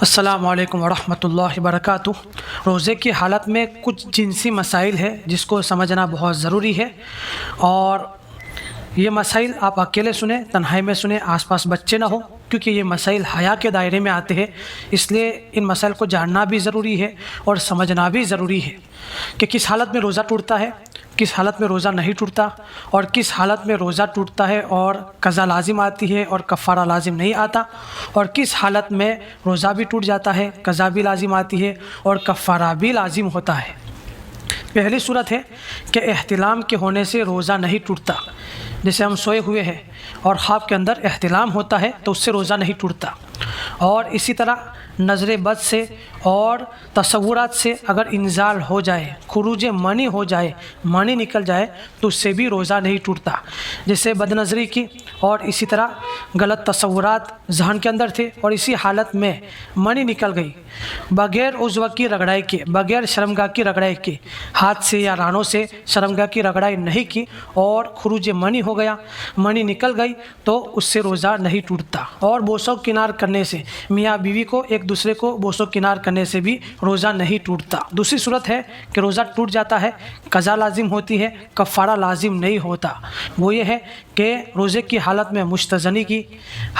السلام علیکم ورحمۃ اللہ وبرکاتہ۔ روزے کی حالت میں کچھ جنسی مسائل ہے جس کو سمجھنا بہت ضروری ہے، اور یہ مسائل آپ اکیلے سنیں، تنہائی میں سنیں، آس پاس بچے نہ ہوں، کیونکہ یہ مسائل حیا کے دائرے میں آتے ہیں۔ اس لیے ان مسائل کو جاننا بھی ضروری ہے اور سمجھنا بھی ضروری ہے کہ کس حالت میں روزہ ٹوٹتا ہے، کس حالت میں روزہ نہیں ٹوٹتا، اور کس حالت میں روزہ ٹوٹتا ہے اور قضا لازم آتی ہے اور کفارہ لازم نہیں آتا، اور کس حالت میں روزہ بھی ٹوٹ جاتا ہے، قضا بھی لازم آتی ہے اور کفارہ بھی لازم ہوتا ہے۔ پہلی صورت ہے کہ احتلام کے ہونے سے روزہ نہیں ٹوٹتا۔ جیسے ہم سوئے ہوئے ہیں اور خواب کے اندر احتلام ہوتا ہے تو اس سے روزہ نہیں ٹوٹتا، اور اسی طرح نظر بد سے اور تصورات سے اگر انزال ہو جائے، خروج منی ہو جائے، منی نکل جائے تو اس سے بھی روزہ نہیں ٹوٹتا۔ جیسے بد نظری کی اور اسی طرح غلط تصورات ذہن کے اندر تھے اور اسی حالت میں منی نکل گئی، بغیر عضو کی رگڑائی کے، بغیر شرمگاہ کی رگڑائی کے، ہاتھ سے یا رانوں سے شرمگاہ کی رگڑائی نہیں کی اور خروج منی ہو گیا، منی نکل گئی تو اس سے روزہ نہیں ٹوٹتا۔ اور بوسو کنار کرنے سے، میاں بیوی کو ایک دوسرے کو بوسو کنار کرنے سے بھی روزہ نہیں ٹوٹتا۔ دوسری صورت ہے کہ روزہ ٹوٹ جاتا ہے، قضا لازم ہوتی ہے، کفارہ لازم نہیں ہوتا۔ وہ یہ ہے کہ روزے کی حالت میں مستزنی کی،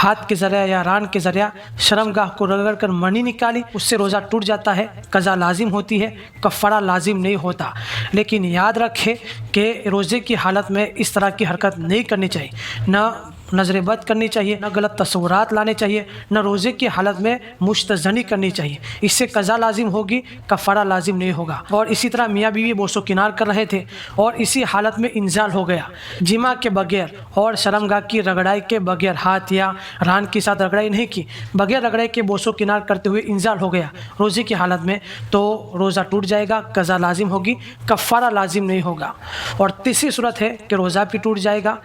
ہاتھ کے ذریعہ یا ران کے ذریعہ شرمگاہ کو رگڑ کر منی نکالی، اس سے روزہ ٹوٹ جاتا ہے، قضا لازم ہوتی ہے، کفارہ لازم نہیں ہوتا۔ لیکن یاد رکھے کہ روزے کی حالت میں اس طرح کی حرکت نہیں کرنی چاہیے، نہ نظر بد کرنی چاہیے، نہ غلط تصورات لانے چاہیے، نہ روزے کی حالت میں مستزنی کرنی چاہیے۔ اس سے قضا لازم ہوگی، کفارہ لازم نہیں ہوگا۔ اور اسی طرح میاں بیوی بوسو کنار کر رہے تھے اور اسی حالت میں انزال ہو گیا، جماع کے بغیر اور شرمگاہ کی رگڑائی کے بغیر، ہاتھ یا ران کے ساتھ رگڑائی نہیں کی، بغیر رگڑائی کے بوسو کنار کرتے ہوئے انزال ہو گیا روزے کی حالت میں، تو روزہ ٹوٹ جائے گا، قضا لازم ہوگی، کفارہ لازم نہیں ہوگا۔ اور تیسری صورت ہے کہ روزہ بھی ٹوٹ جائے گا،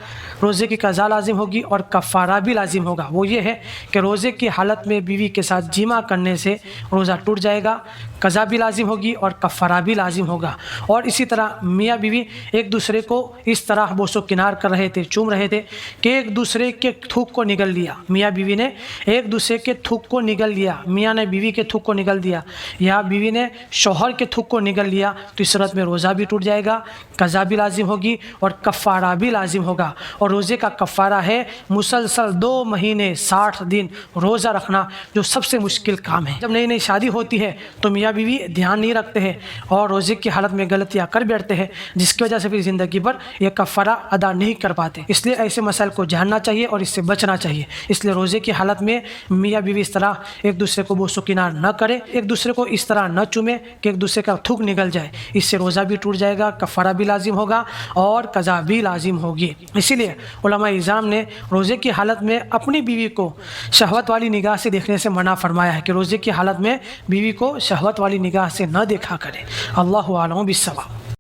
روزے کی قضا لازم ہوگی اور کفارہ بھی لازم ہوگا۔ وہ یہ ہے کہ روزے کی حالت میں بیوی کے ساتھ جماع کرنے سے روزہ ٹوٹ جائے گا، قضا بھی لازم ہوگی اور کفارہ بھی لازم ہوگا۔ اور اسی طرح میاں بیوی ایک دوسرے کو اس طرح بوسو کنار کر رہے تھے، چوم رہے تھے کہ ایک دوسرے کے تھوک کو نگل لیا، میاں بیوی نے ایک دوسرے کے تھوک کو نگل لیا، میاں نے بیوی کے تھوک کو نگل دیا یا بیوی نے شوہر کے تھوک کو نگل لیا، تو اس صورت میں روزہ بھی ٹوٹ جائے گا، قضا بھی لازم ہوگی اور کفارہ بھی لازم ہوگا۔ اور روزے کا کفارہ ہے مسلسل 2 مہینے 60 دن روزہ رکھنا، جو سب سے مشکل کام ہے۔ جب نئی نئی شادی ہوتی ہے تو میاں بیوی دھیان نہیں رکھتے ہیں اور روزے کی حالت میں غلطیاں کر بیٹھتے ہیں، جس کی وجہ سے پھر زندگی بھر یہ کفارہ ادا نہیں کر پاتے۔ اس لیے ایسے مسائل کو جاننا چاہیے اور اس سے بچنا چاہیے۔ اس لیے روزے کی حالت میں میاں بیوی اس طرح ایک دوسرے کو بوسو کنار نہ کرے، ایک دوسرے کو اس طرح نہ چومے کہ ایک دوسرے کا تھوک نگل جائے، اس سے روزہ بھی ٹوٹ جائے گا، کفارہ بھی لازم ہوگا اور قضا بھی لازم ہوگی۔ اسی لیے علماء اعظام نے روزے کی حالت میں اپنی بیوی کو شہوت والی نگاہ سے دیکھنے سے منع فرمایا ہے کہ روزے کی حالت میں بیوی کو شہوت والی نگاہ سے نہ دیکھا کرے۔ اللہ اعلم بالصواب۔